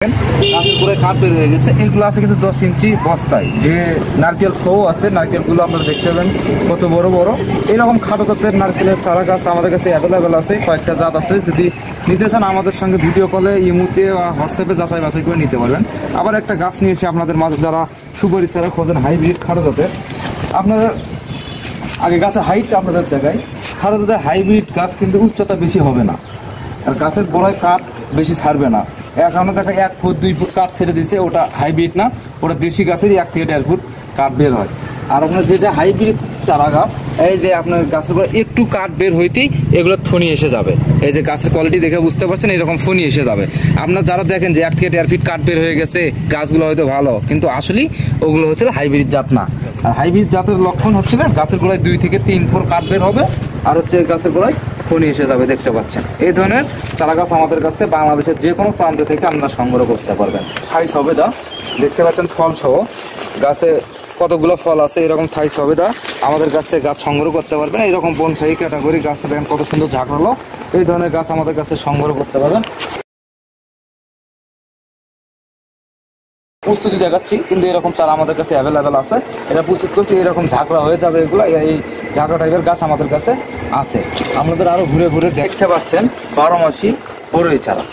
গাছের গোড়ায় কাঠ বের হয়ে গেছে। এগুলো আছে কিন্তু 10 ইঞ্চি বস্তায়, যে নারকেল সহ আছে। নারকেলগুলো আপনারা দেখতে পাবেন কত বড় বড়। এইরকম খাটো জাতের নারকেলের চারা গাছ আমাদের কাছে অ্যাভেলেবেল আছে, কয়েকটা জাত আছে। যদি নিতে চান আমাদের সঙ্গে ভিডিও কলে, ইমুতে বা হোয়াটসঅ্যাপে যাচাই বাছাই করে নিতে পারবেন। আবার একটা গাছ নিয়েছি আপনাদের মাঝে, যারা সুপারি চারা খোঁজেন হাইব্রিড খাটো জাতের। আপনাদের আগে গাছের হাইটটা আপনাদের দেখাই। খাটো জাতের হাইব্রিড গাছ কিন্তু উচ্চতা বেশি হবে না, আর গাছের গোড়ায় কাঠ বেশি ছাড়বে না। এখনো দেখা 1 ফুট 2 ফুট কাঠ ছেড়ে দিচ্ছে, ওটা হাইব্রিড না, ওটা দেশি গাছেরই 1 থেকে 1.5 ফুট কাঠ বের হয়। আর আপনার যেটা হাইব্রিড চারা গাছ, এই যে আপনার গাছের পর একটু কাঠ বের হইতেই এগুলো ফনি এসে যাবে। এই যে গাছের কোয়ালিটি দেখে বুঝতে পারছেন, এরকম ফনি এসে যাবে। আপনার যারা দেখেন যে 1 থেকে 1.5 ফিট কাঠ বের হয়ে গেছে, গাছগুলো হয়তো ভালো, কিন্তু আসলেই ওগুলো হচ্ছে হাইব্রিড জাত না। আর হাইব্রিড জাতের লক্ষণ হচ্ছে গাছের গোড়ায় 2 থেকে 3 ফুট কাঠ বের হবে, আর হচ্ছে গাছের গোড়ায় ফনি এসে যাবে। দেখতে পাচ্ছেন এই ধরনের চারা গাছ আমাদের কাছে বাংলাদেশের যে কোনো প্রান্ত থেকে আপনারা সংগ্রহ করতে পারবেন। থাইস হবে দা, দেখতে পাচ্ছেন ফল সহ গাছে কতগুলো ফল আছে। এরকম থাইস হবে দা আমাদের কাছ থেকে গাছ সংগ্রহ করতে পারবেন। এইরখন বনসাই ক্যাটাগরি গাছটা দেখেন কত সুন্দর ঝাঁকড়ালো। এই ধরনের গাছ আমাদের কাছে সংগ্রহ করতে পারবেন। প্রস্তুতি দেখাচ্ছি, কিন্তু এরকম চারা আমাদের কাছে অ্যাভেলেবেল আছে। এটা প্রস্তুত করছি, এরকম ঝাঁকড়া হয়ে যাবে এগুলো। এই ঝাঁকড়া টাইপের গাছ আমাদের কাছে আছে। আপনাদের আরো ঘুরে ঘুরে দেখতে পাচ্ছেন 12 মাসি বড়ই চারা।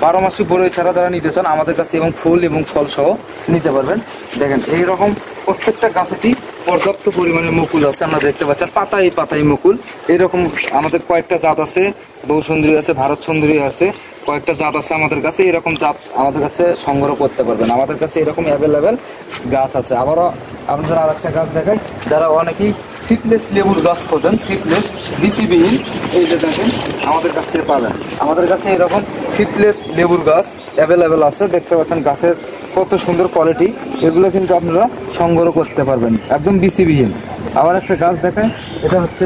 12 মাসি বড়ই চারা যারা নিতে চান আমাদের কাছে, এবং ফুল এবং ফল সহ নিতে পারবেন। দেখেন এইরকম প্রত্যেকটা গাছেটি পর্যাপ্ত পরিমাণে মুকুল আছে, আমরা দেখতে পাচ্ছেন পাতায় পাতায় মুকুল। এরকম আমাদের কয়েকটা জাত আছে, বহু সুন্দরী আছে, ভারত সুন্দরী আছে, কয়েকটা জাত আছে আমাদের কাছে। এরকম জাত আমাদের কাছে সংগ্রহ করতে পারবেন। আমাদের কাছে এরকম অ্যাভেলেবেল গাছ আছে। আবারও আপনারা আর একটা গাছ দেখাই, যারা অনেকেই সিডলেস লেবুর গাছ খোঁজেন, সিডলেস বিসিবিহীন, এই যে দেখেন আমাদের কাছ থেকে পাবেন। আমাদের কাছে এরকম সিডলেস লেবুর গাছ অ্যাভেলেবেল আছে। দেখতে পাচ্ছেন গাছের কত সুন্দর কোয়ালিটি, এগুলো কিন্তু আপনারা সংগ্রহ করতে পারবেন একদম বিসিবিহীন। আবার একটা গাছ দেখায়, এটা হচ্ছে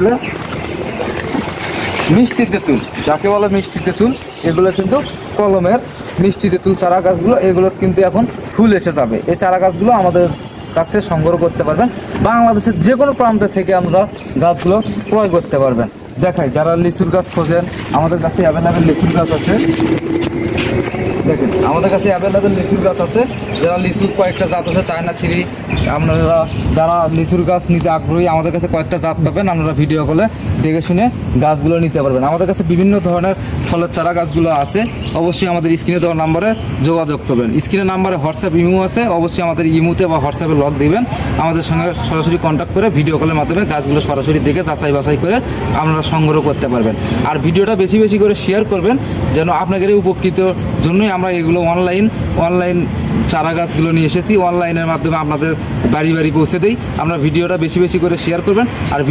মিষ্টি তেঁতুল, যাকে বলে মিষ্টি তেঁতুল। এগুলো কিন্তু কলমের মিষ্টি তেঁতুল চারা গাছগুলো, এগুলো কিন্তু এখন ফুল এসে যাবে। এই চারা গাছগুলো আমাদের কাছ থেকে সংগ্রহ করতে পারবেন। বাংলাদেশের যে কোনো প্রান্ত থেকে আমরা গাছগুলো ক্রয় করতে পারবেন। দেখাই, যারা লিচুর গাছ খোঁজেন আমাদের কাছে অ্যাভেলেবেল লিচুর গাছ আছে। দেখেন আমাদের কাছে অ্যাভেলেবেল লিচুর গাছ আছে। যারা লিচুর কয়েকটা জাত আছে, চায়না 3, আপনারা যারা লিচুর গাছ নিতে আগ্রহী আমাদের কাছে কয়েকটা জাত পাবেন। আপনারা ভিডিও কলে দেখে শুনে গাছগুলো নিতে পারবেন। আমাদের কাছে বিভিন্ন ধরনের ফলের চারা গাছগুলো আছে। অবশ্যই আমাদের স্ক্রিনে দেওয়া নাম্বারে যোগাযোগ করবেন। স্ক্রিনের নাম্বারে হোয়াটসঅ্যাপ ইমো আছে, অবশ্যই আমাদের ইমোতে বা হোয়াটসঅ্যাপে লগ দিবেন। আমাদের সঙ্গে সরাসরি কন্ট্যাক্ট করে ভিডিও কলের মাধ্যমে গাছগুলো সরাসরি দেখে যাচাই বাছাই করে আপনারা সংগ্রহ করতে পারবেন। আর ভিডিওটা বেশি বেশি করে শেয়ার করবেন, যেন আপনাদের উপকৃত জন্যই আমরা এগুলো অনলাইন চারা গাছগুলো নিয়ে এসেছি। অনলাইনের মাধ্যমে আপনাদের বাড়ি বাড়ি পৌঁছে দিই আমরা। ভিডিওটা বেশি বেশি করে শেয়ার করবেন। আর